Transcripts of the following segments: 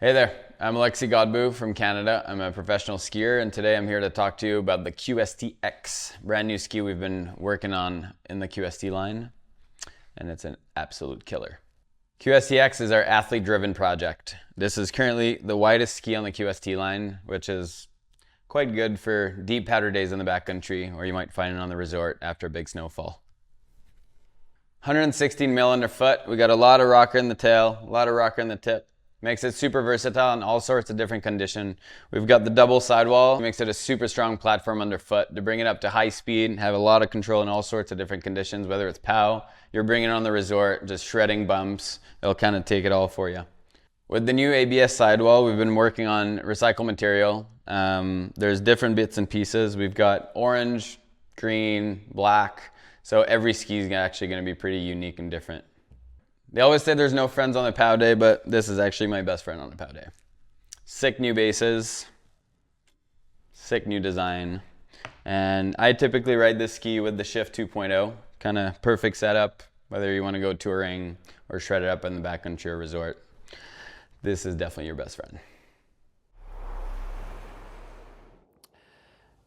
Hey there, I'm Alexi Godbout from Canada. I'm a professional skier, and today I'm here to talk to you about the QST X, brand new ski we've been working on in the QST line, and it's an absolute killer. QST X is our athlete-driven project. This is currently the widest ski on the QST line, which is quite good for deep powder days in the backcountry, or you might find it on the resort after a big snowfall. 116 mil underfoot. We got a lot of rocker in the tail, a lot of rocker in the tip. Makes it super versatile in all sorts of different conditions. We've got the double sidewall. Makes it a super strong platform underfoot to bring it up to high speed and have a lot of control in all sorts of different conditions, whether it's POW, you're bringing it on the resort, just shredding bumps. It'll kind of take it all for you. With the new ABS sidewall, we've been working on recycled material. There's different bits and pieces. We've got orange, green, black. So every ski is actually going to be pretty unique and different. They always say there's no friends on the POW day, but this is actually my best friend on the POW day. Sick new bases, sick new design. And I typically ride this ski with the Shift 2.0, kind of perfect setup, whether you want to go touring or shred it up in the backcountry or resort. This is definitely your best friend.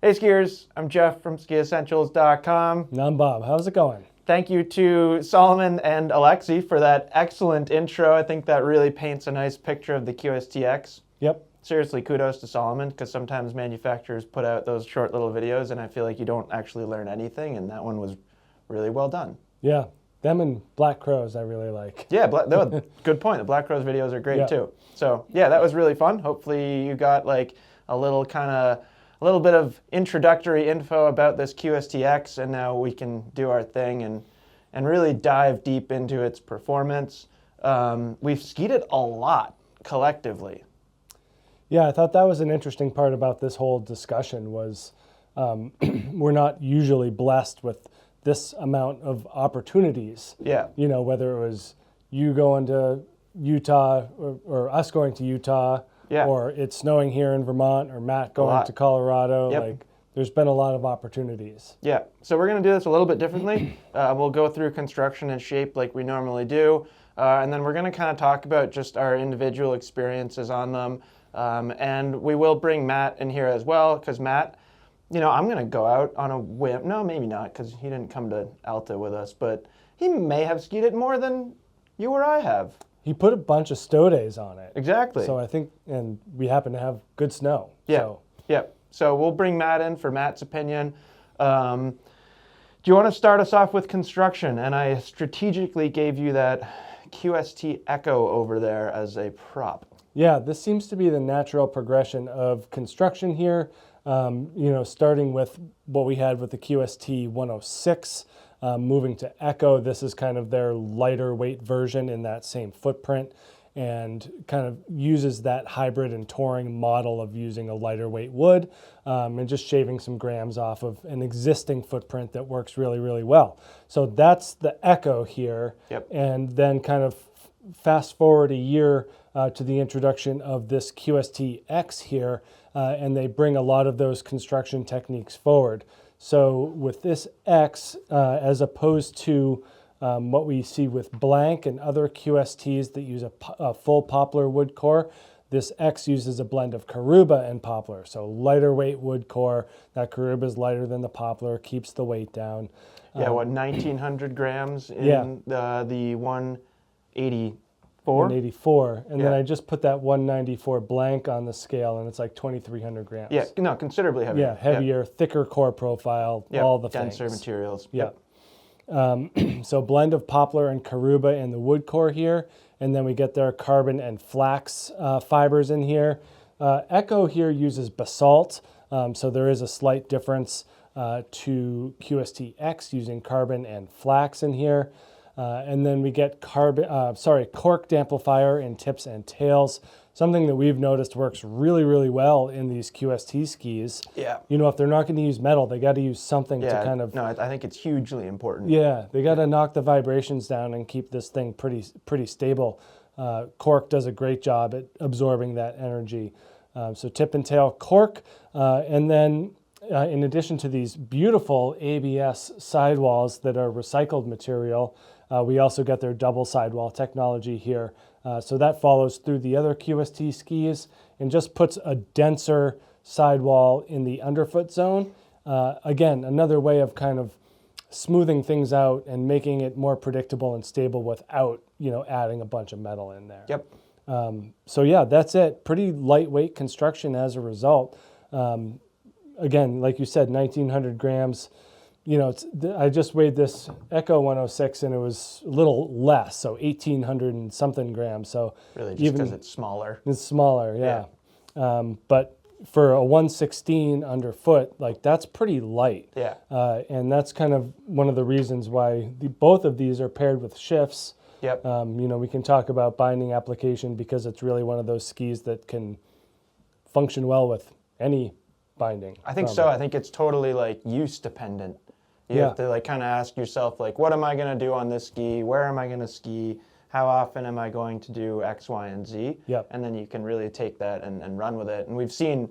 Hey skiers, I'm Jeff from skiessentials.com. And I'm Bob. How's it going? Thank you to Salomon and Alexi for that excellent intro. I think that really paints a nice picture of the QST X. Yep. Seriously, kudos to Salomon, because sometimes manufacturers put out those short little videos and I feel like you don't actually learn anything, and that one was really well done. Yeah. Them and Black Crows I really like. Yeah, good point. The Black Crowes videos are great too. So yeah, that was really fun. Hopefully you got like a little bit of introductory info about this QST X, and now we can do our thing and really dive deep into its performance. We've skied it a lot collectively. Yeah, I thought that was an interesting part about this whole discussion was we're not usually blessed with this amount of opportunities. Yeah. You know, whether it was you going to Utah or us going to Utah, or it's snowing here in Vermont, or Matt going to Colorado. Yep. Like, there's been a lot of opportunities. Yeah, so we're going to do this a little bit differently. We'll go through construction and shape like we normally do, and then we're going to kind of talk about just our individual experiences on them, and we will bring Matt in here as well, because Matt, you know, I'm going to go out on a whim. No, maybe not, because he didn't come to Alta with us, but he may have skied it more than you or I have. He put a bunch of stow days on it. Exactly. So I think, and we happen to have good snow. Yeah. So. Yeah. So we'll bring Matt in for Matt's opinion. Do you want to start us off with construction? And I strategically gave you that QST Echo over there as a prop. Yeah, this seems to be the natural progression of construction here. You know, starting with what we had with the QST 106. Moving to Echo, this is kind of their lighter weight version in that same footprint, and kind of uses that hybrid and touring model of using a lighter weight wood and just shaving some grams off of an existing footprint that works really, really well. So that's the Echo here. Yep. And then kind of fast forward a year to the introduction of this QST X here, and they bring a lot of those construction techniques forward. So with this X, as opposed to what we see with Blank and other QSTs that use a full poplar wood core, this X uses a blend of Caruba and poplar. So lighter weight wood core. That Caruba is lighter than the poplar, keeps the weight down. Yeah, 1,900 grams in the 184? 184. And then I just put that 194 Blank on the scale, and it's like 2,300 grams. Yeah, no, considerably heavier. Yeah, heavier, thicker core profile, all the denser things. materials. Yep. So blend of poplar and Caruba in the wood core here, and then we get their carbon and flax fibers in here. Echo here uses basalt, so there is a slight difference to QST X using carbon and flax in here. And then we get cork amplifier in tips and tails. Something that we've noticed works really, really well in these QST skis. Yeah. You know, if they're not going to use metal, they got to use something to kind of... No, I think it's hugely important. Yeah, they got to knock the vibrations down and keep this thing pretty stable. Cork does a great job at absorbing that energy. So tip and tail cork, and then in addition to these beautiful ABS sidewalls that are recycled material, we also get their double sidewall technology here So that follows through the other QST skis and just puts a denser sidewall in the underfoot zone. Again, another way of kind of smoothing things out and making it more predictable and stable without, adding a bunch of metal in there. Yep. So yeah, that's it. Pretty lightweight construction as a result. Again, like you said, 1,900 grams. I just weighed this Echo 106 and it was a little less, so 1,800 and something grams. So Really, just because it's smaller. It's smaller, yeah. But for a 116 underfoot, like that's pretty light. Yeah. And that's kind of one of the reasons why both of these are paired with shifts. Yep. We can talk about binding application because it's really one of those skis that can function well with any binding. I think so. I think it's totally like use dependent. You have to like kind of ask yourself like, what am I going to do on this ski? Where am I going to ski? How often am I going to do X, Y, and Z? Yep. And then you can really take that and run with it. And we've seen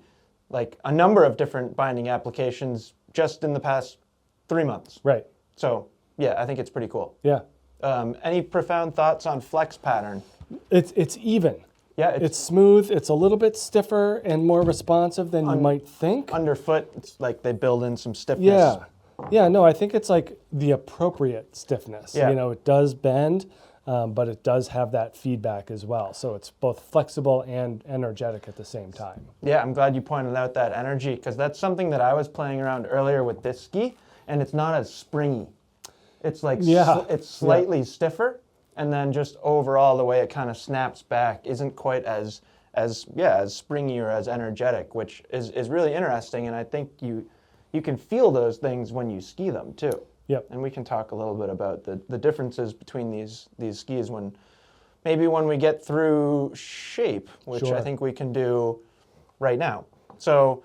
like a number of different binding applications just in the past 3 months. Right. So yeah, I think it's pretty cool. Yeah. Any profound thoughts on flex pattern? It's even. Yeah, It's smooth. It's a little bit stiffer and more responsive than you might think. underfoot. It's like they build in some stiffness. Yeah. Yeah, no, I think it's like the appropriate stiffness. Yeah. It does bend, but it does have that feedback as well. So it's both flexible and energetic at the same time. Yeah, I'm glad you pointed out that energy because that's something that I was playing around earlier with this ski, and it's not as springy. It's like it's slightly stiffer, and then just overall the way it kind of snaps back isn't quite as springy or as energetic, which is really interesting. And I think you can feel those things when you ski them too. Yep. And we can talk a little bit about the differences between these skis when we get through shape, which Sure. I think we can do right now. So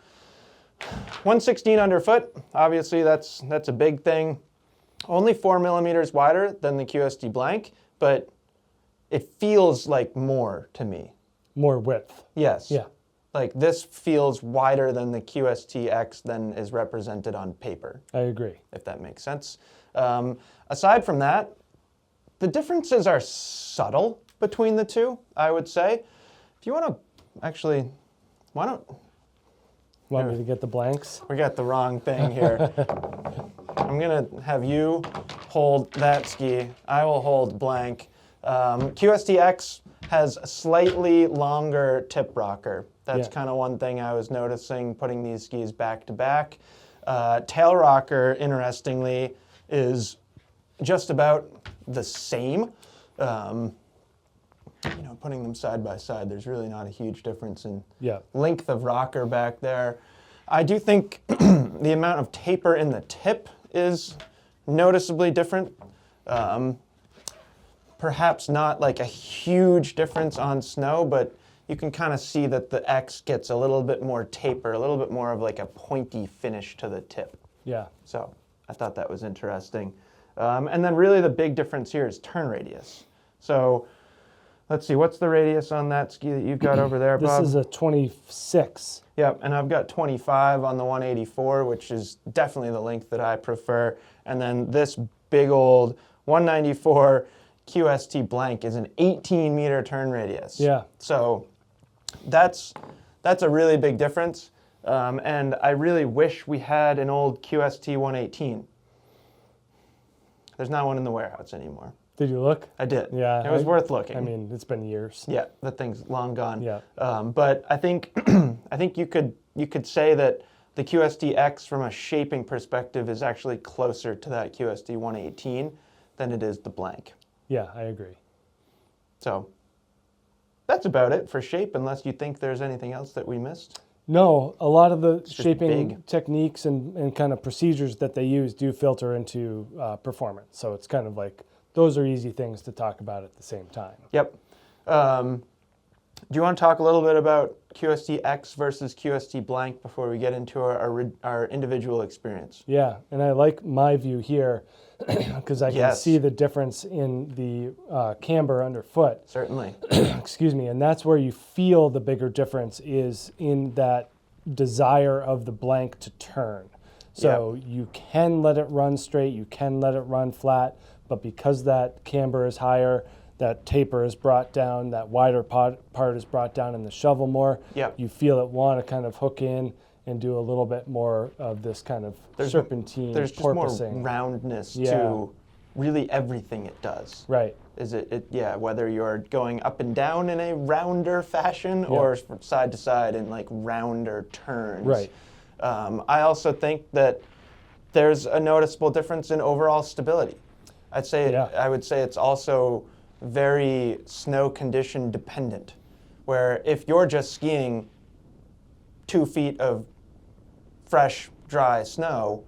116 underfoot, obviously that's a big thing. Only 4 millimeters wider than the QST blank, but it feels like more to me. More width. Yes. Yeah. Like this feels wider than the QST X than is represented on paper, I agree. if that makes sense. Aside from that, the differences are subtle between the two, I would say. If you want to actually, Want me to get the blanks? we got the wrong thing here. I'm going to have you hold that ski. I will hold blank. QST X has a slightly longer tip rocker. That's kind of one thing I was noticing putting these skis back to back. Tail rocker, interestingly, is just about the same. Putting them side by side, there's really not a huge difference in length of rocker back there. I do think the amount of taper in the tip is noticeably different. Perhaps not like a huge difference on snow, but you can kind of see that the X gets a little bit more taper, a little bit more of like a pointy finish to the tip. Yeah. So I thought that was interesting. And then really the big difference here is turn radius. So let's see, what's the radius on that ski that you've got over there, Bob? This is a 26. Yep, and I've got 25 on the 184, which is definitely the length that I prefer. And then this big old 194 QST blank is an 18-meter turn radius. Yeah. So that's a really big difference. And I really wish we had an old QST 118. There's not one in the warehouse anymore. Did you look? I did. Yeah. It was worth looking. I mean, it's been years. Yeah, that thing's long gone. Yeah. But I think you could say that the QST X from a shaping perspective is actually closer to that QST 118 than it is the blank. Yeah, I agree. So that's about it for shape, unless you think there's anything else that we missed. No, a lot of the just shaping big. techniques and kind of procedures that they use do filter into performance. So it's kind of like those are easy things to talk about at the same time. Yep. Do you want to talk a little bit about QST X versus QST blank before we get into our individual experience? Yeah, and I like my view here because I can Yes. see the difference in the camber underfoot. Certainly. Excuse me, and that's where you feel the bigger difference is in that desire of the blank to turn. So you can let it run straight, you can let it run flat, but because that camber is higher, that taper is brought down, that wider part is brought down in the shovel more. Yep. You feel it want to kind of hook in and do a little bit more of this kind of serpentine There's just porpoising. more roundness Yeah. to really everything it does. Right. Is yeah, whether you're going up and down in a rounder fashion or from side to side in like rounder turns. Right. I also think that there's a noticeable difference in overall stability. I would say it's also very snow condition dependent, where if you're just skiing 2 feet of fresh, dry snow,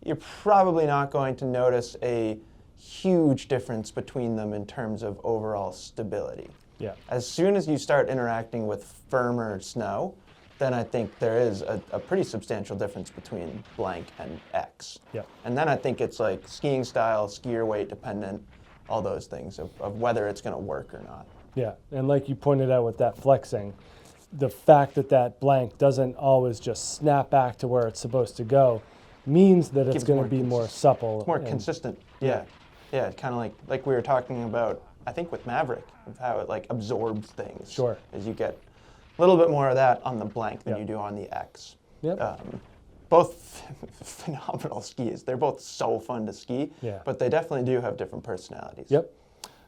you're probably not going to notice a huge difference between them in terms of overall stability. Yeah. As soon as you start interacting with firmer snow, then I think there is a pretty substantial difference between blank and X. Yeah. And then I think it's like skiing style, skier weight dependent, all those things of whether it's going to work or not. Yeah, and like you pointed out with that flexing, the fact that that blank doesn't always just snap back to where it's supposed to go means that it's Gives going to more be more supple. More and- consistent. Yeah. Yeah, kind of like we were talking about, I think with Maverick, of how it like absorbs things. Sure. As you get a little bit more of that on the blank than Yep. you do on the X. Yep. Both phenomenal skis. They're both so fun to ski, Yeah. but they definitely do have different personalities. Yep.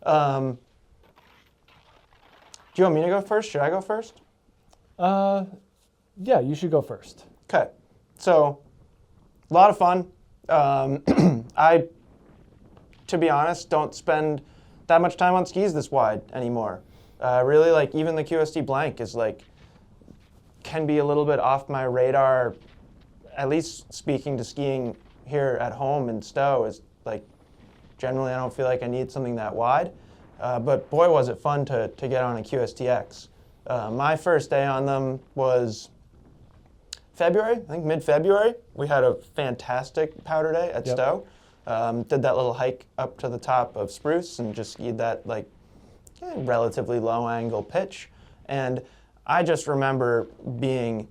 Do you want me to go first? Should I go first? Yeah, you should go first. Okay. So, a lot of fun. I, to be honest, don't spend that much time on skis this wide anymore. Really, like, even the QST blank is like, can be a little bit off my radar, at least speaking to skiing here at home in Stowe, is like, generally I don't feel like I need something that wide. But boy, was it fun to get on a QST X. My first day on them was February, I think mid-February. We had a fantastic powder day at Yep. Stowe. Did that little hike up to the top of Spruce and just skied that like relatively low angle pitch. And I just remember being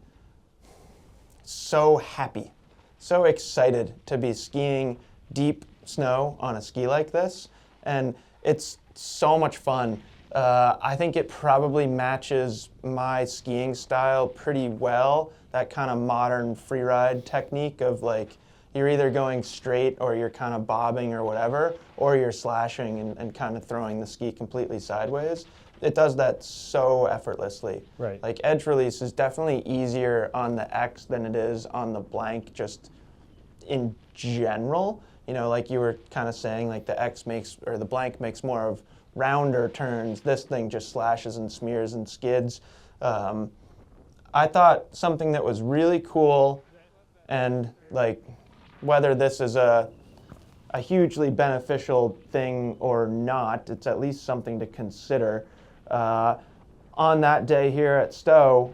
so happy, so excited to be skiing deep snow on a ski like this. And it's so much fun. I think it probably matches my skiing style pretty well, that kind of modern freeride technique of like, you're either going straight or you're kind of bobbing or whatever, or you're slashing and kind of throwing the ski completely sideways. It does that so effortlessly. Right. Like edge release is definitely easier on the X than it is on the blank, just in general. You know, like you were kind of saying, like the X makes, or the blank makes more of rounder turns. This thing just slashes and smears and skids. I thought something that was really cool, and like whether this is a hugely beneficial thing or not, it's at least something to consider. On that day here at Stowe,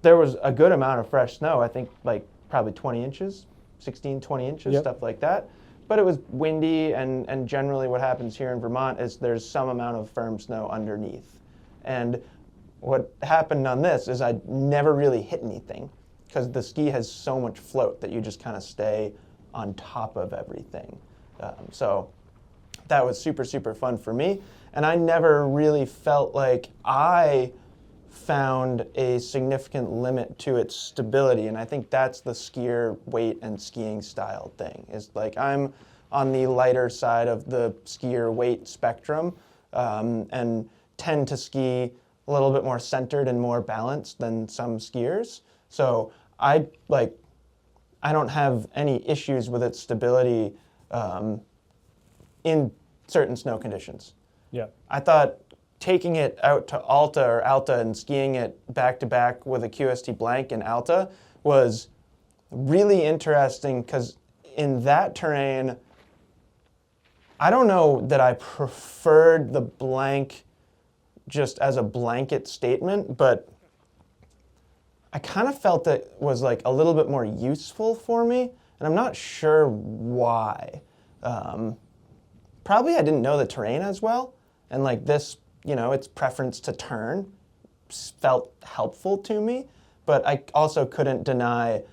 there was a good amount of fresh snow. I think like probably 20 inches, 16, 20 inches, Yep. stuff like that. But it was windy, and generally what happens here in Vermont is there's some amount of firm snow underneath. And what happened on this is I never really hit anything because the ski has so much float that you just kind of stay on top of everything. So that was super, super fun for me. And I never really felt like I found a significant limit to its stability. And I think that's the skier weight and skiing style thing, is like I'm on the lighter side of the skier weight spectrum, and tend to ski a little bit more centered and more balanced than some skiers. So I don't have any issues with its stability in certain snow conditions. Yeah. I thought taking it out to Alta and skiing it back to back with a QST blank in Alta was really interesting, because in that terrain, I don't know that I preferred the blank just as a blanket statement, but I kind of felt it was like a little bit more useful for me, and I'm not sure why. Probably I didn't know the terrain as well, and like this, you know, its preference to turn felt helpful to me, but I also couldn't deny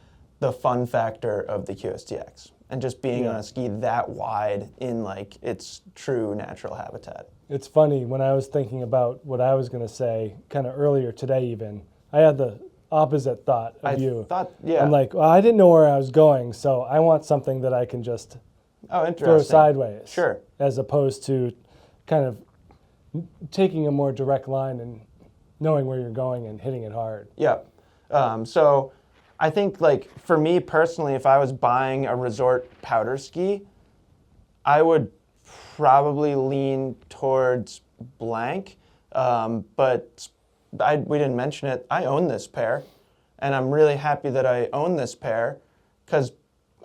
the fun factor of the QSTX and just being on a ski that wide in like its true natural habitat. It's funny, when I was thinking about what I was going to say kind of earlier today even, I had the opposite thought of you. Yeah. I'm like, well, I didn't know where I was going, so I want something that I can just Interesting. throw sideways. Sure. As opposed to kind of taking a more direct line and knowing where you're going and hitting it hard. Yeah. So I think, like, for me personally, if I was buying a resort powder ski, I would probably lean towards blank. But we didn't mention it. I own this pair, and I'm really happy that I own this pair because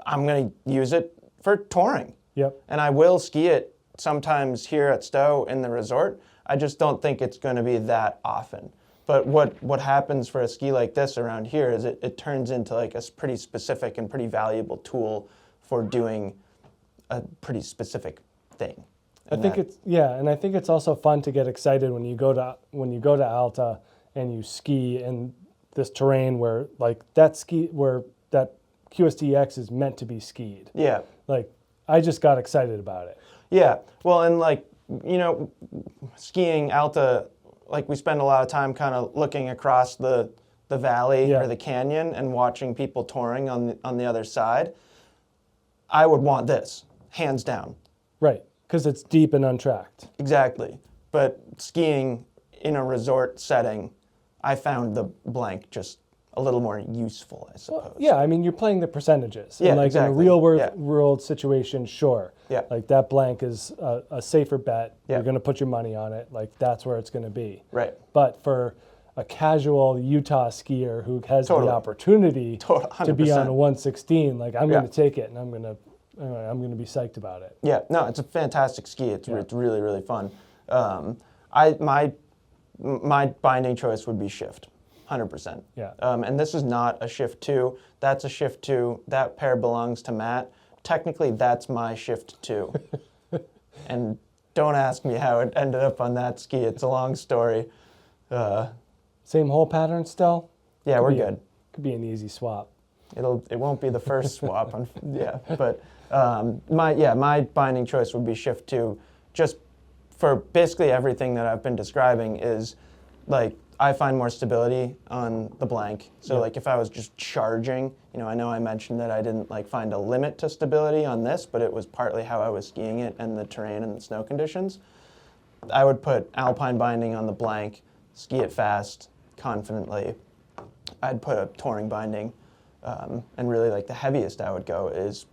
I'm going to use it for touring. Yep. And I will ski it sometimes here at Stowe in the resort. I just don't think it's going to be that often. But what happens for a ski like this around here is it turns into like a pretty specific and pretty valuable tool for doing a pretty specific thing. I think it's also fun to get excited when you go to Alta and you ski in this terrain where that QST X is meant to be skied. Yeah. Like, I just got excited about it. Yeah. Well, and like, you know, skiing Alta, like, we spend a lot of time kind of looking across the valley or the canyon and watching people touring on the other side. I would want this, hands down. Right, because it's deep and untracked. Exactly. But skiing in a resort setting, I found the blank just a little more useful, I suppose. Well, yeah, I mean, you're playing the percentages. Yeah, and like exactly. in a real world situation, sure. Yeah. Like, that blank is a safer bet. Yeah. You're going to put your money on it. Like, that's where it's going to be. Right. But for a casual Utah skier who has Totally. the opportunity Totally, to be on 100%. a 116, like, I'm going to take it, and I'm going to be psyched about it. Yeah, no, it's a fantastic ski. It's really, really fun. My binding choice would be Shift, 100%. Yeah. And this is not a Shift 2. That's a Shift 2. That pair belongs to Matt. Technically, that's my Shift 2. And don't ask me how it ended up on that ski. It's a long story. Same hole pattern still? Yeah, we're good. Could be an easy swap. It won't be the first swap. But my binding choice would be Shift 2, just for basically everything that I've been describing. Is like, I find more stability on the blank. So like, if I was just charging, you know I mentioned that I didn't like find a limit to stability on this, but it was partly how I was skiing it and the terrain and the snow conditions. I would put alpine binding on the blank, ski it fast, confidently. I'd put a touring binding, and really, like, the heaviest I would go is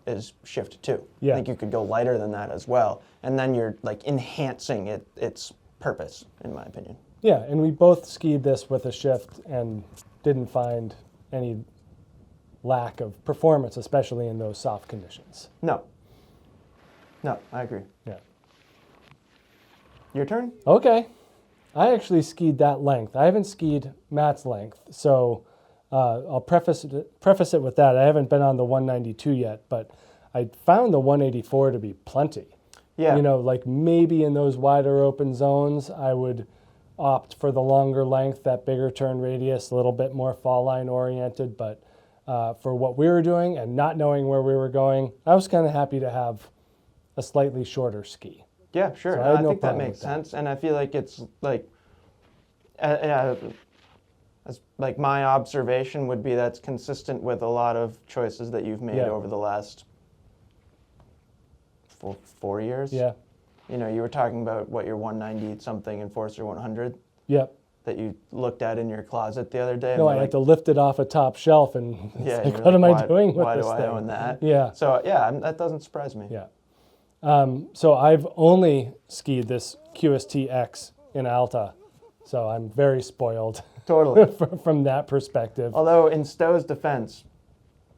Shift 2. Yeah. I think you could go lighter than that as well, and then you're like enhancing its purpose, in my opinion. Yeah, and we both skied this with a Shift and didn't find any lack of performance, especially in those soft conditions. No, I agree. Yeah. Your turn? Okay. I actually skied that length. I haven't skied Matt's length, so I'll preface it with that. I haven't been on the 192 yet, but I found the 184 to be plenty. Yeah. You know, like, maybe in those wider open zones, I would opt for the longer length, that bigger turn radius, a little bit more fall line oriented. But for what we were doing and not knowing where we were going, I was kind of happy to have a slightly shorter ski. Yeah, sure. So I had no think that problem makes with that. sense, and I feel like it's like, as like my observation would be that's consistent with a lot of choices that you've made over the last 4 years. Yeah. You know, you were talking about what your 190 something Enforcer 100 Yep. that you looked at in your closet the other day. No, and I had to lift it off a top shelf and Yeah, it's like, you're what am like, I doing with why this do thing? I own that? Yeah. So yeah, that doesn't surprise me. Yeah. So I've only skied this QST X in Alta, so I'm very spoiled Totally. from that perspective. Although in Stowe's defense,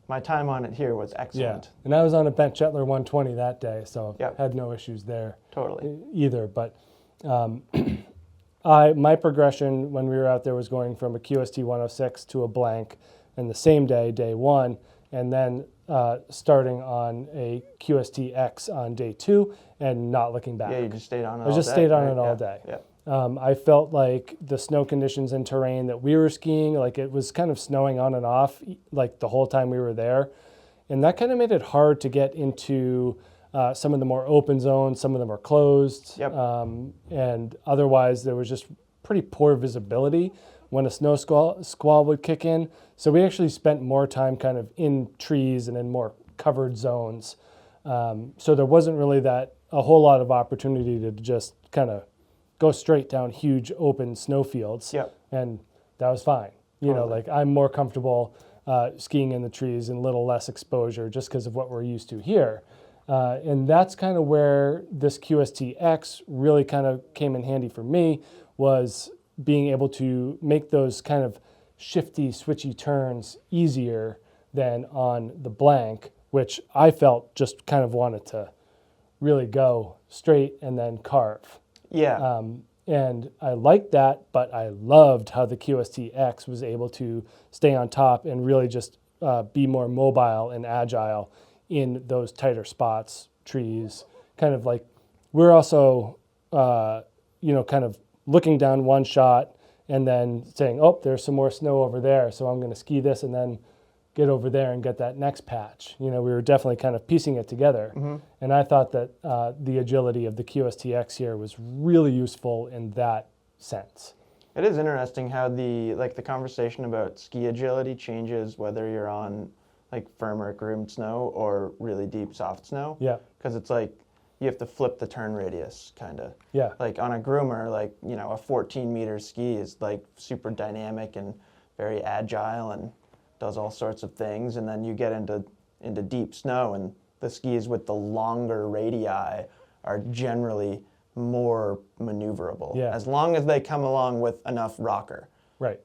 my time on it here was Yeah, excellent. and I was on a Bent Shetler 120 that day, so Yep. had no issues there Totally. either. But my progression when we were out there was going from a QST 106 to a blank, and the same day one, and then starting on a QST X on day 2 and not looking back. Yeah, you just stayed on it I all just day, stayed on right? it all Yeah, day. Yeah. I felt like the snow conditions and terrain that we were skiing, like, it was kind of snowing on and off like the whole time we were there. And that kind of made it hard to get into some of the more open zones, some of them are closed. Yep. And otherwise, there was just pretty poor visibility when a snow squall would kick in. So we actually spent more time kind of in trees and in more covered zones. So there wasn't really a whole lot of opportunity to just kind of go straight down huge open snow fields. Yep. And that was fine. You know, like I'm more comfortable skiing in the trees and a little less exposure just because of what we're used to here. And that's kind of where this QST-X really kind of came in handy for me, was being able to make those kind of shifty, switchy turns easier than on the blank, which I felt just kind of wanted to really go straight and then carve. Yeah. And I liked that, but I loved how the QST-X was able to stay on top and really just be more mobile and agile in those tighter spots, trees, kind of like we're also, kind of looking down one shot and then saying, oh, there's some more snow over there, so I'm going to ski this and then get over there and get that next patch. We were definitely kind of piecing it together. Mm-hmm. And I thought that the agility of the QST-X here was really useful in that sense. It is interesting how the conversation about ski agility changes whether you're on like firmer groomed snow or really deep soft snow. Yeah. Because it's like you have to flip the turn radius kind of. Yeah. Like on a groomer, like, a 14-meter ski is like super dynamic and very agile and does all sorts of things. And then you get into deep snow, and the skis with the longer radii are generally more maneuverable. Yeah. As long as they come along with enough rocker. Right.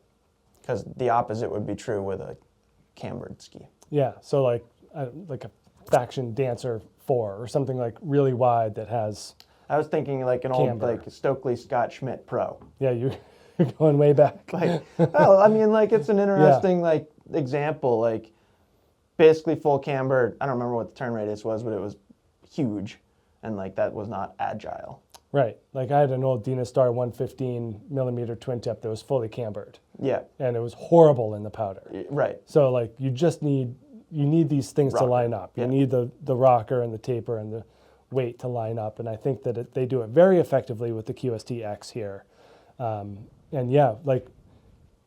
Because the opposite would be true with a cambered ski. Yeah. So like a Faction Dancer 4 or something like really wide that has. I was thinking like an Camber. old like Stokely Scott Schmidt Pro. Yeah, you're going way back. Like, well, I mean, like it's an interesting like example. Like basically full camber. I don't remember what the turn radius was, but it was huge, and like that was not agile. Right. Like I had an old Dynastar 115 millimeter twin tip that was fully cambered, Yeah. and it was horrible in the powder. Right. So like you just need these things to Rocker. line up. You Yeah. need the rocker and the taper and the weight to line up, and I think that they do it very effectively with the QST-X here. And yeah, like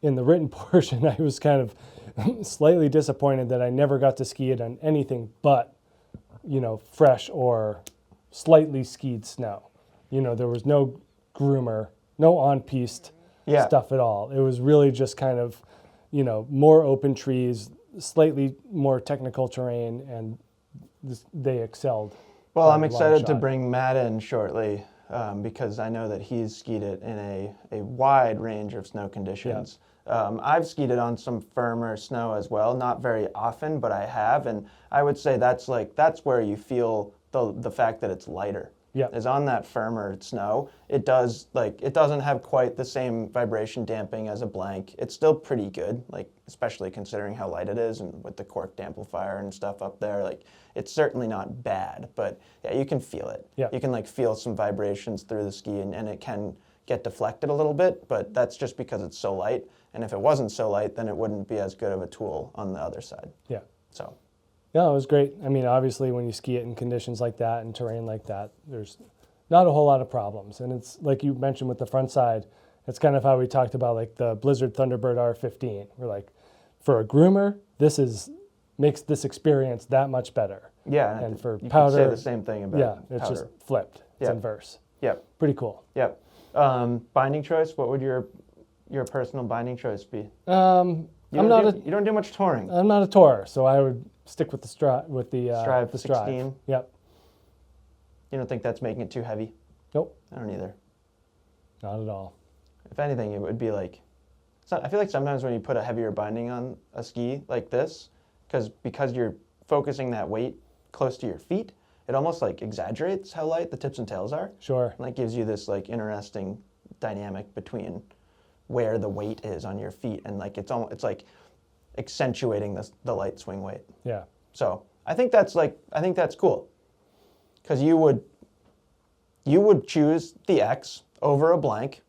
in the written portion, I was kind of slightly disappointed that I never got to ski it on anything but, fresh or slightly skied snow. There was no groomer, no on-piste Yeah. stuff at all. It was really just kind of, more open trees, slightly more technical terrain, and they excelled. Well, by I'm a long excited to shot. bring Matt in shortly because I know that he's skied it in a wide range of snow conditions. I've skied it on some firmer snow as well, not very often, but I have, and I would say that's where you feel the fact that it's lighter. Yeah. Is on that firmer snow. It doesn't have quite the same vibration damping as a blank. It's still pretty good, like especially considering how light it is and with the corked amplifier and stuff up there. Like it's certainly not bad, but yeah, you can feel it. Yeah. You can like feel some vibrations through the ski, and it can get deflected a little bit, but that's just because it's so light. And if it wasn't so light, then it wouldn't be as good of a tool on the other side. Yeah. So. Yeah, it was great. I mean, obviously, when you ski it in conditions like that and terrain like that, there's not a whole lot of problems. And it's like you mentioned with the front side, it's kind of how we talked about like the Blizzard Thunderbird R15. We're like, for a groomer, makes this experience that much better. Yeah, And for you powder, could say the same thing about yeah, it's powder. just flipped. It's Yeah. inverse. Yep, Pretty cool. yep. Binding choice. What would your personal binding choice be? You You don't do much touring. I'm not a tourer, so I would stick with the Strive. Strive the Strive. 16? Yep. You don't think that's making it too heavy? Nope. I don't either. Not at all. If anything, it would be like. I feel like sometimes when you put a heavier binding on a ski like this, because you're focusing that weight close to your feet, it almost like exaggerates how light the tips and tails are. Sure. And that gives you this like interesting dynamic between where the weight is on your feet, and like it's like accentuating the light swing weight. Yeah. So I think that's cool, because you would choose the X over a blank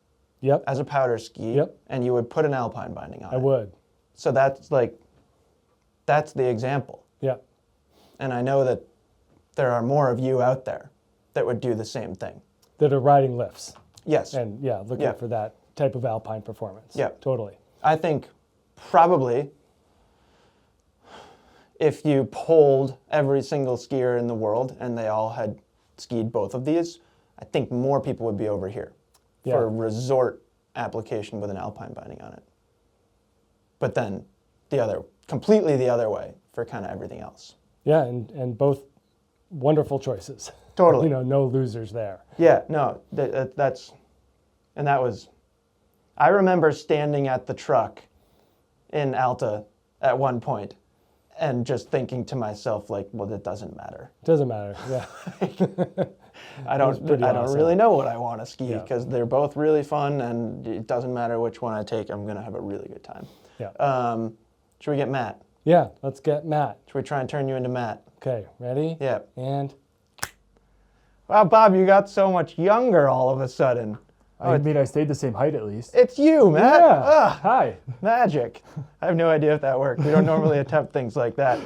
Yep. as a powder ski, Yep. and you would put an alpine binding on it. I would. So that's the example, Yep. and I know that there are more of you out there that would do the same thing. That are riding lifts. Yes. And yeah, looking for that type of alpine performance. Yeah. Totally. I think probably if you polled every single skier in the world and they all had skied both of these, I think more people would be over here for a resort application with an alpine binding on it. But then completely the other way for kind of everything else. Yeah, and both wonderful choices. Totally. No losers there. Yeah, no, I remember standing at the truck in Alta at one point and just thinking to myself, like, well, it doesn't matter. Doesn't matter, yeah. I don't really know what I want to ski because they're both really fun and it doesn't matter which one I take, I'm going to have a really good time. Yeah. Should we get Matt? Yeah, let's get Matt. Should we try and turn you into Matt? Okay, ready? Yeah. And? Wow, Bob, you got so much younger all of a sudden. I mean, I stayed the same height at least. It's you, Matt. Yeah. Ugh, Hi. magic. I have no idea if that worked. We don't normally attempt things like that.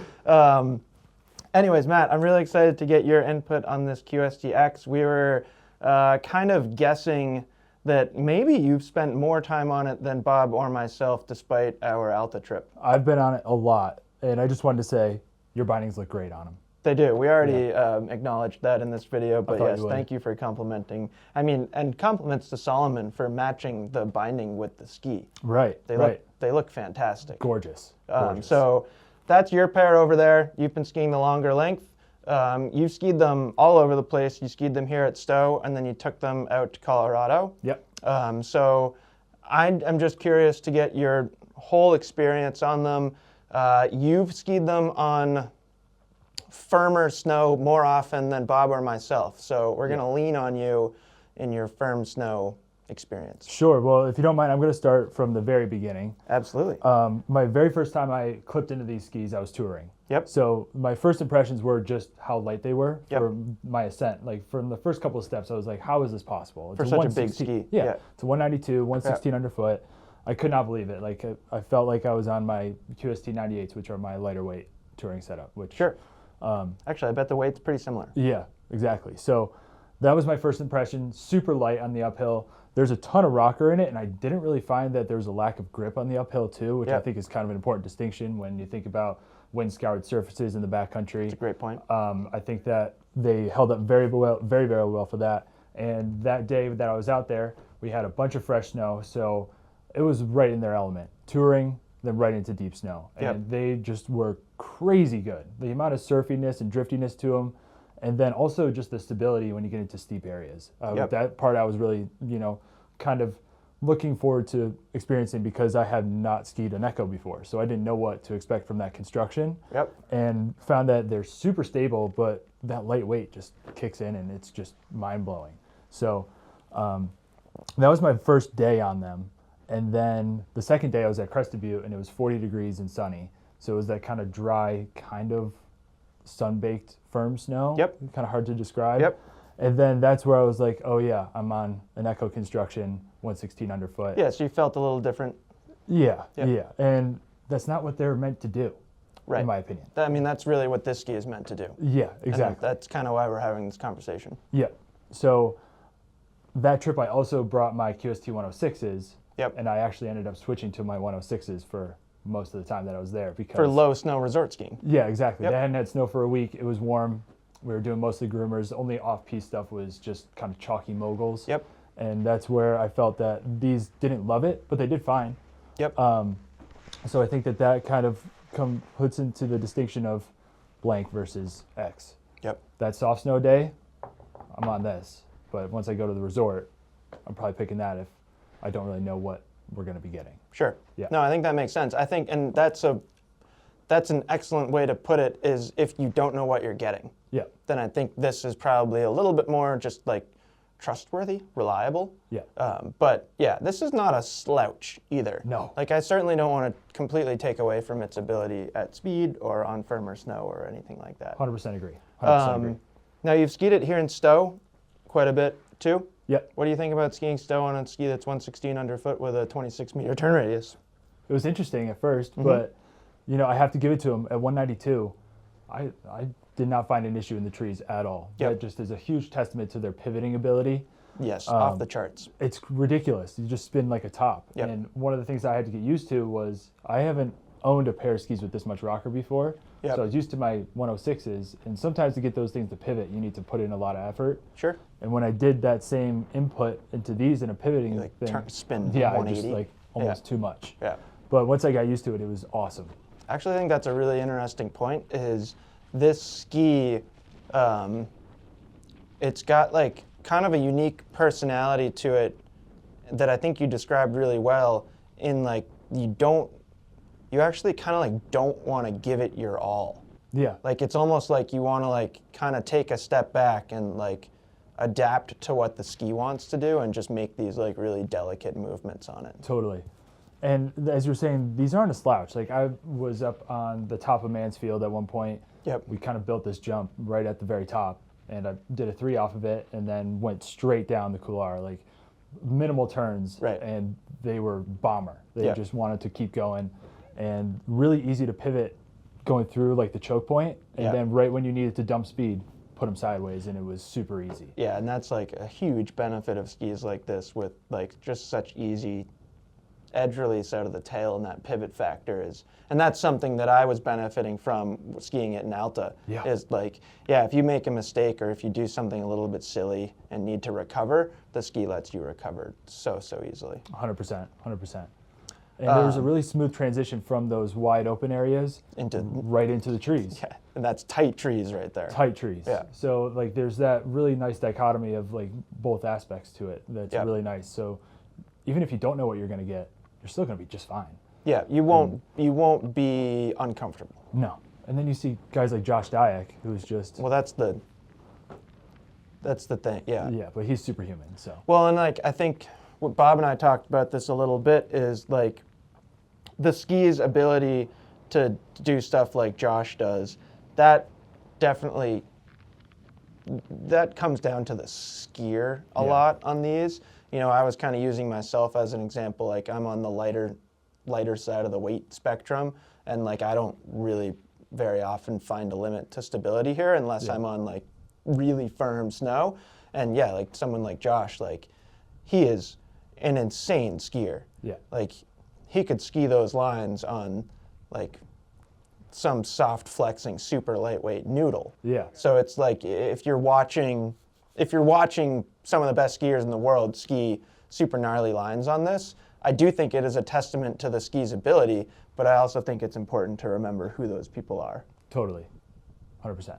Anyways, Matt, I'm really excited to get your input on this QST-X. We were kind of guessing that maybe you've spent more time on it than Bob or myself despite our Alta trip. I've been on it a lot, and I just wanted to say your bindings look great on them. They do. We already acknowledged that in this video, but thought yes, you would. thank you for complimenting. I mean, and compliments to Salomon for matching the binding with the ski. Right, They look fantastic. Gorgeous. So that's your pair over there. You've been skiing the longer length. You've skied them all over the place. You skied them here at Stowe, and then you took them out to Colorado. Yep. So I'm just curious to get your whole experience on them. You've skied them on firmer snow more often than Bob or myself. So we're going to lean on you in your firm snow experience. Sure. Well, if you don't mind, I'm going to start from the very beginning. Absolutely. My very first time I clipped into these skis, I was touring. Yep. So my first impressions were just how light they were Yep. for my ascent. Like from the first couple of steps, I was like, how is this possible? It's For such a big 116. ski. Yeah. It's a 192, 116 Yeah. underfoot. I could not believe it. Like I felt like I was on my QST 98s, which are my lighter weight touring setup. Which Sure. Actually, I bet the weight's pretty similar. Yeah, exactly. So that was my first impression. Super light on the uphill. There's a ton of rocker in it, and I didn't really find that there was a lack of grip on the uphill too, which I think is kind of an important distinction when you think about wind-scoured surfaces in the backcountry. That's a great point. I think that they held up very well for that. And that day that I was out there, we had a bunch of fresh snow, so it was right in their element. Touring, then right into deep snow. And they just were crazy good. The amount of surfiness and driftiness to them, and then also just the stability when you get into steep areas. That part I was really, kind of looking forward to experiencing because I had not skied an Echo before. So I didn't know what to expect from that construction. Yep. And found that they're super stable, but that lightweight just kicks in and it's just mind-blowing. So that was my first day on them. And then the second day I was at Crested Butte and it was 40 degrees and sunny. So it was that kind of dry, kind of sun-baked firm snow. Yep. Kind of hard to describe. Yep. And then that's where I was like, oh yeah, I'm on an Echo construction, 116 underfoot. Yeah, so you felt a little different. Yeah, Yep. yeah. And that's not what they're meant to do, Right. in my opinion. I mean, that's really what this ski is meant to do. Yeah, And exactly. that's kind of why we're having this conversation. Yeah. So that trip I also brought my QST 106s. Yep. And I actually ended up switching to my 106s for most of the time that I was there because For low snow resort skiing. Yeah, exactly. Yep. They hadn't had snow for a week. It was warm. We were doing mostly groomers. Only off-piste stuff was just kind of chalky moguls. Yep. And that's where I felt that these didn't love it, but they did fine. Yep. So I think that kind of puts into the distinction of blank versus X. Yep. That soft snow day, I'm on this. But once I go to the resort, I'm probably picking that if I don't really know what we're going to be getting. Sure. Yeah. No, I think that makes sense. I think, and that's an excellent way to put it, is if you don't know what you're getting, Yeah. then I think this is probably a little bit more just like trustworthy, reliable. Yeah. But yeah, this is not a slouch either. No. Like I certainly don't want to completely take away from its ability at speed or on firmer snow or anything like that. 100% agree. 100% agree. Now you've skied it here in Stowe quite a bit too. Yep. What do you think about skiing Stowe on a ski that's 116 underfoot with a 26-meter turn radius? It was interesting at first, Mm-hmm. but I have to give it to him at 192. I did not find an issue in the trees at all. Yep. That just is a huge testament to their pivoting ability. Yes, off the charts. It's ridiculous. You just spin like a top. Yep. And one of the things I had to get used to was I haven't owned a pair of skis with this much rocker before. Yep. So I was used to my 106s, and sometimes to get those things to pivot, you need to put in a lot of effort. Sure. And when I did that same input into these in a pivoting Like thing, spin yeah, I 180. just like almost too much. Yeah. But once I got used to it, it was awesome. Actually, I think that's a really interesting point. Is this ski? It's got like kind of a unique personality to it that I think you described really well. In like you actually kind of like don't want to give it your all. Yeah. Like it's almost like you want to like kind of take a step back and like adapt to what the ski wants to do and just make these like really delicate movements on it. Totally. And as you're saying, these aren't a slouch. Like I was up on the top of Mansfield at one point. Yep. We kind of built this jump right at the very top, and I did a 3 off of it and then went straight down the couloir, like minimal turns. Right. And they were bomber. They Yep. just wanted to keep going, and really easy to pivot going through like the choke point, and Yep. then right when you needed to dump speed, put them sideways, and it was super easy. Yeah, and that's like a huge benefit of skis like this with like just such easy edge release out of the tail, and that pivot factor is, and that's something that I was benefiting from skiing it in Alta. Yeah. Is like, yeah, if you make a mistake or if you do something a little bit silly and need to recover, the ski lets you recover so easily. 100%, 100%. And there was a really smooth transition from those wide open areas right into the trees. Yeah, and that's tight trees right there. Tight trees. Yeah. So like there's that really nice dichotomy of like both aspects to it that's Yeah. really nice. So even if you don't know what you're going to get, you're still going to be just fine. Yeah, you won't be uncomfortable. No. And then you see guys like Josh Dyack, who's just, Well, that's the thing. Yeah. yeah, but he's superhuman. So Well, and like I think what Bob and I talked about this a little bit is like the ski's ability to do stuff like Josh does. That definitely comes down to the skier a Yeah. lot on these. You know, I was kind of using myself as an example. Like I'm on the lighter side of the weight spectrum, and like I don't really very often find a limit to stability here unless I'm on like really firm snow. And yeah, like someone like Josh, like he is an insane skier. yeah, Like he could ski those lines on like some soft flexing super lightweight noodle. yeah, So it's like if you're watching some of the best skiers in the world ski super gnarly lines on this, I do think it is a testament to the ski's ability, but I also think it's important to remember who those people are. totally. 100%.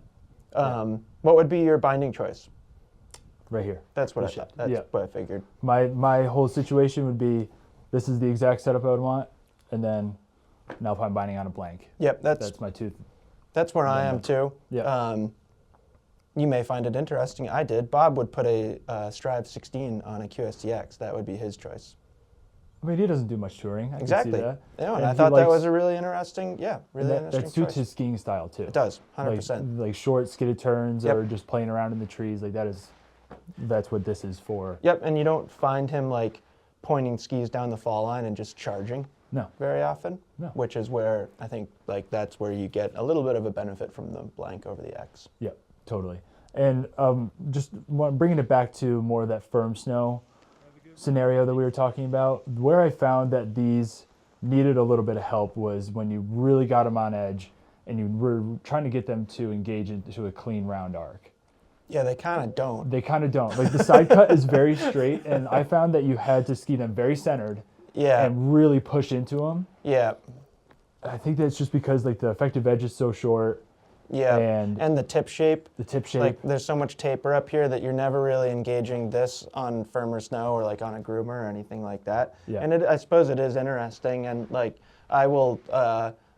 What would be your binding choice? Right here. That's what I This shit. thought. That's Yeah. what I figured. My whole situation would be, this is the exact setup I would want, and then now if I'm binding on a blank, Yep, that's my tooth. that's where I am too. Yeah. You may find it interesting. I did. Bob would put a Strive 16 on a QST X. That would be his choice. I mean, he doesn't do much touring. I Exactly. Can see that. Yeah, and And I he thought that likes- was a really interesting, really interesting that suits choice. his skiing style too. It does, 100%. Like short skidded turns Yep. or just playing around in the trees. Like that's what this is for. Yep, and you don't find him like pointing skis down the fall line and just charging No. very often, No. which is where I think like that's where you get a little bit of a benefit from the blank over the X. Yeah, totally. And bringing it back to more of that firm snow scenario that we were talking about, where I found that these needed a little bit of help was when you really got them on edge and you were trying to get them to engage into a clean round arc. Yeah, they kind of don't. They kind of don't. Like the side cut is very straight, and I found that you had to ski them very centered Yeah, and really push into them. yeah, I think that's just because like the effective edge is so short, yeah. And the tip shape. the tip shape. Like there's so much taper up here that you're never really engaging this on firmer snow or like on a groomer or anything like that. Yeah. And I suppose it is interesting, and like I will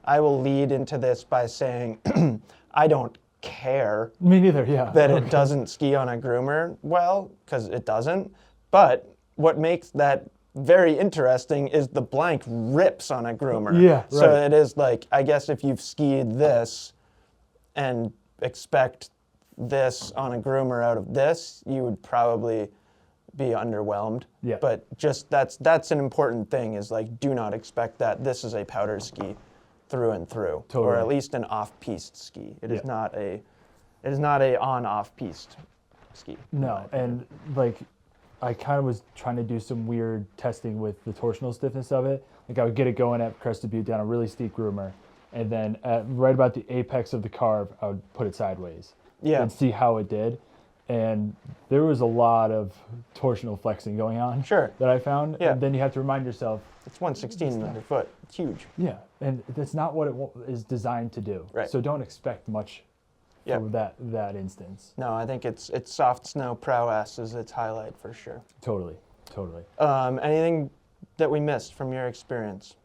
lead into this by saying I don't care Me neither. Yeah. that it doesn't ski on a groomer well, because it doesn't. But what makes that very interesting is the blank rips on a groomer. Yeah, So right. it is like, I guess if you've skied this and expect this on a groomer out of this, you would probably be underwhelmed. Yeah. But just that's an important thing is like, do not expect that. This is a powder ski. through and through, or Totally. at least an off-piste ski. It is Yeah. not a on-off piste ski. in my No, opinion. and like I kind of was trying to do some weird testing with the torsional stiffness of it. Like I would get it going at Crested Butte down a really steep groomer, and then at right about the apex of the carve, I would put it sideways Yeah. and see how it did. And there was a lot of torsional flexing going on. Sure. That I found. Yeah. And then you have to remind yourself, It's 116 underfoot. It's huge. yeah, and that's not what it is designed to do. Right. So don't expect much Yeah. for that instance. No, I think it's soft snow prowess is its highlight for sure. Totally, totally. Anything that we missed from your experience?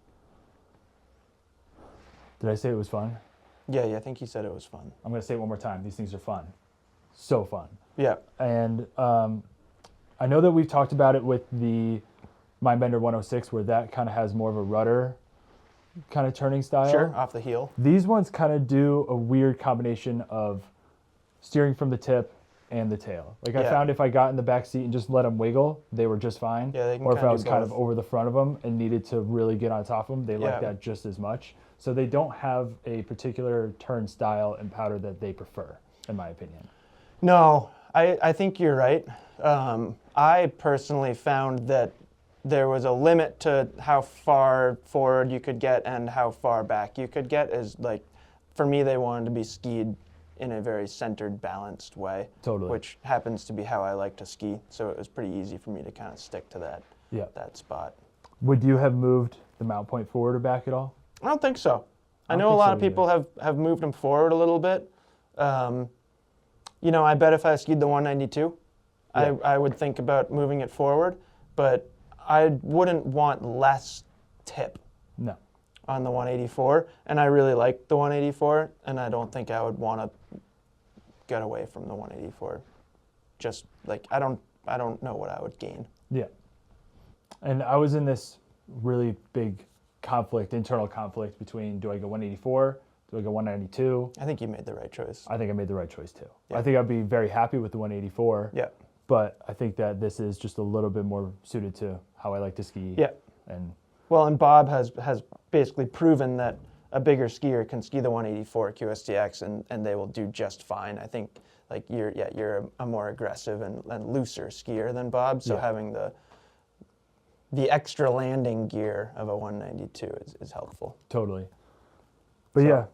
Did I say it was fun? Yeah, I think you said it was fun. I'm going to say it one more time. These things are fun. So fun. Yeah. And I know that we've talked about it with the Mindbender 106, where that kind of has more of a rudder kind of turning style. Sure, off the heel. These ones kind of do a weird combination of steering from the tip and the tail. Like I Yeah. found if I got in the back seat and just let them wiggle, they were just fine. Yeah, they can or if kinda I do was kind of both. over the front of them and needed to really get on top of them, they Yeah. like that just as much. So they don't have a particular turn style and powder that they prefer, in my opinion. No, I think you're right. I personally found that there was a limit to how far forward you could get and how far back you could get. Is like, for me, they wanted to be skied in a very centered, balanced way. Totally. Which happens to be how I like to ski. So it was pretty easy for me to kind of stick to Yeah. that spot. Would you have moved the mount point forward or back at all? I don't think so. I don't know a think lot so of people have moved them forward a little bit. I bet if I skied the 192, Yeah. I would think about moving it forward, but I wouldn't want less tip No. on the 184, and I really like the 184, and I don't think I would want to get away from the 184. Just like I don't know what I would gain. Yeah. And I was in this really big internal conflict between, do I go 184? Do I go 192? I think you made the right choice. I think I made the right choice too. Yeah. I think I'd be very happy with the 184. Yeah. But I think that this is just a little bit more suited to how I like to ski. Yeah. And Well, and Bob has basically proven that a bigger skier can ski the 184 QST X and they will do just fine. I think like you're a more aggressive and looser skier than Bob, so Yeah. having the extra landing gear of a 192 is helpful. totally. But yeah,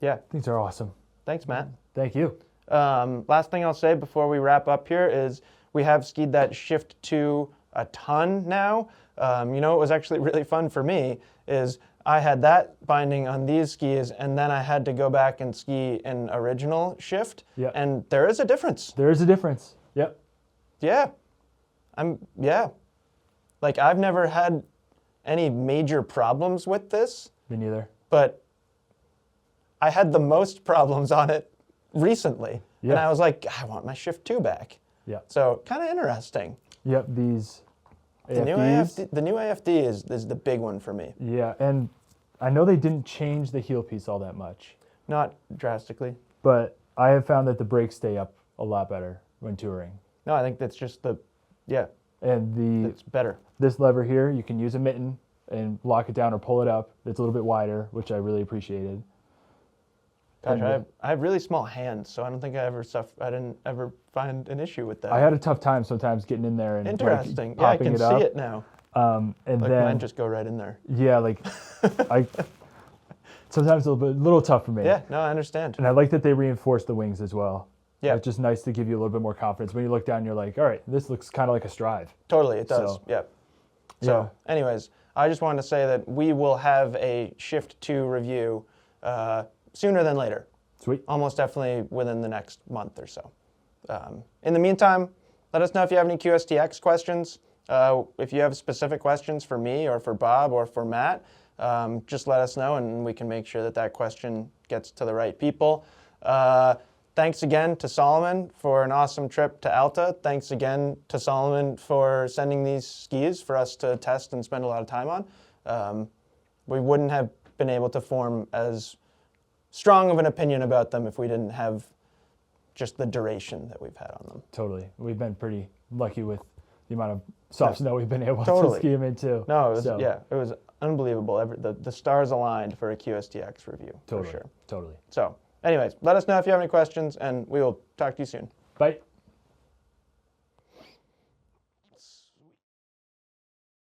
Yeah, things are awesome. thanks, Matt. Thank you. Last thing I'll say before we wrap up here is we have skied that Shift2 a ton now. What was actually really fun for me is I had that binding on these skis, and then I had to go back and ski an original Shift, Yeah. and there is a difference. There is a difference. Yep. Yeah, Like I've never had any major problems with this, Me neither. but I had the most problems on it recently, and Yeah. I was like, I want my Shift2 back. Yeah. So kind of interesting. Yep. These The new AFDs. the new AFD is the big one for me. Yeah. And I know they didn't change the heel piece all that much, Not drastically. but I have found that the brakes stay up a lot better when touring. No, I think that's just And it's better. this lever here, you can use a mitten and lock it down or pull it up. It's a little bit wider, which I really appreciated. Gosh, And I have really small hands, so I don't think I didn't ever find an issue with that. I had a tough time sometimes getting in there and like, Interesting. Yeah, I popping can it see up. it now. And Like then mine just go right in there. yeah, like I sometimes a little tough for me. Yeah, no, I understand. And I like that they reinforce the wings as well. Yeah. It's just nice to give you a little bit more confidence. When you look down, you're like, all right, this looks kind of like a strive. Totally, it does. So- Yeah. So, Yeah. anyways, I just wanted to say that we will have a Shift2 review sooner than later. Sweet. Almost definitely within the next month or so. In the meantime, let us know if you have any QSTX questions. If you have specific questions for me or for Bob or for Matt, just let us know and we can make sure that question gets to the right people. Thanks again to Salomon for an awesome trip to Alta. Thanks again to Salomon for sending these skis for us to test and spend a lot of time on. We wouldn't have been able to form as strong of an opinion about them if we didn't have just the duration that we've had on them. Totally. We've been pretty lucky with the amount of soft snow we've been able Totally. to ski them into. No, it was, So, yeah, it was unbelievable. The stars aligned for a QSTX review, Totally. for sure. Totally. So anyways, let us know if you have any questions, and we will talk to you soon. Bye.